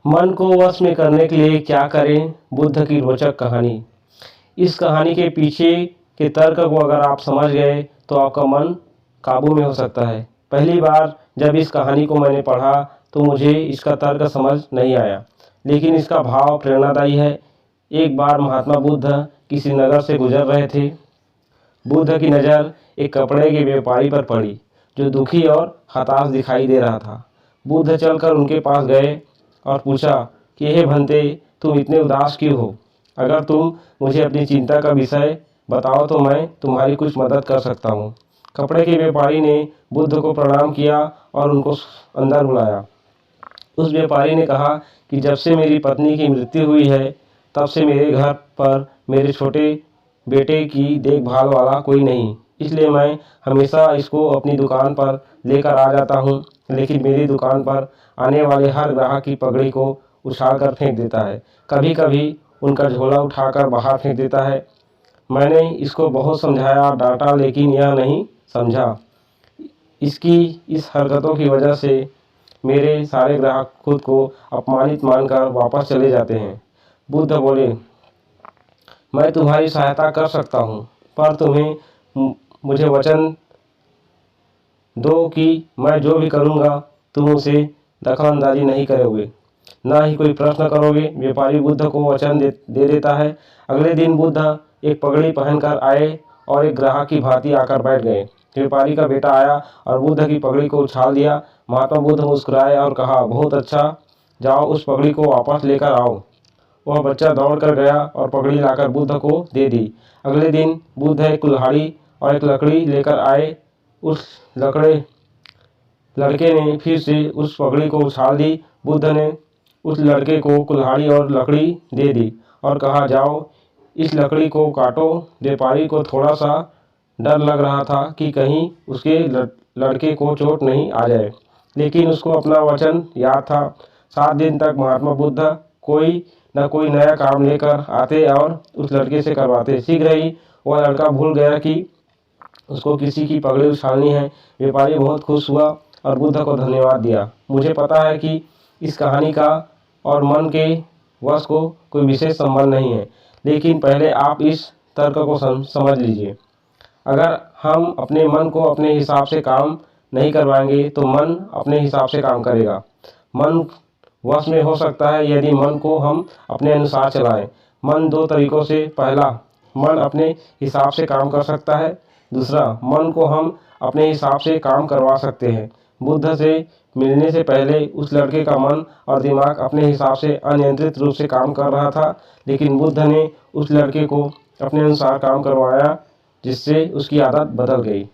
मन को वश में करने के लिए क्या करें? बुद्ध की रोचक कहानी। इस कहानी के पीछे के तर्क को अगर आप समझ गए तो आपका मन काबू में हो सकता है। पहली बार जब इस कहानी को मैंने पढ़ा तो मुझे इसका तर्क समझ नहीं आया, लेकिन इसका भाव प्रेरणादायी है। एक बार महात्मा बुद्ध किसी नगर से गुजर रहे थे। बुद्ध की नज़र एक कपड़े के व्यापारी पर पड़ी जो दुखी और हताश दिखाई दे रहा था। बुद्ध चलकर उनके पास गए और पूछा कि हे भंते, तुम इतने उदास क्यों हो? अगर तुम मुझे अपनी चिंता का विषय बताओ तो मैं तुम्हारी कुछ मदद कर सकता हूँ। कपड़े के व्यापारी ने बुद्ध को प्रणाम किया और उनको अंदर बुलाया। उस व्यापारी ने कहा कि जब से मेरी पत्नी की मृत्यु हुई है तब से मेरे घर पर मेरे छोटे बेटे की देखभाल वाला कोई नहीं, इसलिए मैं हमेशा इसको अपनी दुकान पर लेकर आ जाता हूँ, लेकिन मेरी दुकान पर आने वाले हर ग्राहक की पगड़ी को उछाल कर फेंक देता है। कभी कभी उनका झोला उठाकर बाहर फेंक देता है। मैंने इसको बहुत समझाया और डांटा, लेकिन यह नहीं समझा। इसकी इस हरकतों की वजह से मेरे सारे ग्राहक खुद को अपमानित मानकर वापस चले जाते हैं। बुद्ध बोले, मैं तुम्हारी सहायता कर सकता हूँ, पर तुम्हें मुझे वचन दो कि मैं जो भी करूँगा तुम उसे दखलंदाजी नहीं करोगे, ना ही कोई प्रश्न करोगे। व्यापारी बुद्ध को वचन दे देता है। अगले दिन बुद्ध एक पगड़ी पहनकर आए और एक ग्राहक की भांति आकर बैठ गए। व्यापारी का बेटा आया और बुद्ध की पगड़ी को उछाल दिया। महात्मा बुद्ध मुस्कुराए और कहा, बहुत अच्छा, जाओ उस पगड़ी को वापस लेकर आओ। वह बच्चा दौड़ कर गया और पगड़ी लाकर बुद्ध को दे दी। अगले दिन बुद्ध एक कुल्हाड़ी और एक लकड़ी लेकर आए। उस लड़के ने फिर से उस पगड़ी को उछाल दी। बुद्ध ने उस लड़के को कुल्हाड़ी और लकड़ी दे दी और कहा, जाओ इस लकड़ी को काटो। व्यापारी को थोड़ा सा डर लग रहा था कि कहीं उसके लड़के को चोट नहीं आ जाए, लेकिन उसको अपना वचन याद था। 7 दिन तक महात्मा बुद्ध कोई न कोई नया काम लेकर आते और उस लड़के से करवाते। शीघ्र ही वह लड़का भूल गया कि उसको किसी की पगड़ी उछालनी है। व्यापारी बहुत खुश हुआ और बुद्ध को धन्यवाद दिया। मुझे पता है कि इस कहानी का और मन के वश को कोई विशेष संबंध नहीं है, लेकिन पहले आप इस तर्क को समझ लीजिए। अगर हम अपने मन को अपने हिसाब से काम नहीं करवाएंगे तो मन अपने हिसाब से काम करेगा। मन वश में हो सकता है यदि मन को हम अपने अनुसार चलाएं। मन 2 तरीकों से, पहला, मन अपने हिसाब से काम कर सकता है। दूसरा, मन को हम अपने हिसाब से काम करवा सकते हैं। बुद्ध से मिलने से पहले उस लड़के का मन और दिमाग अपने हिसाब से अनियंत्रित रूप से काम कर रहा था, लेकिन बुद्ध ने उस लड़के को अपने अनुसार काम करवाया, जिससे उसकी आदत बदल गई।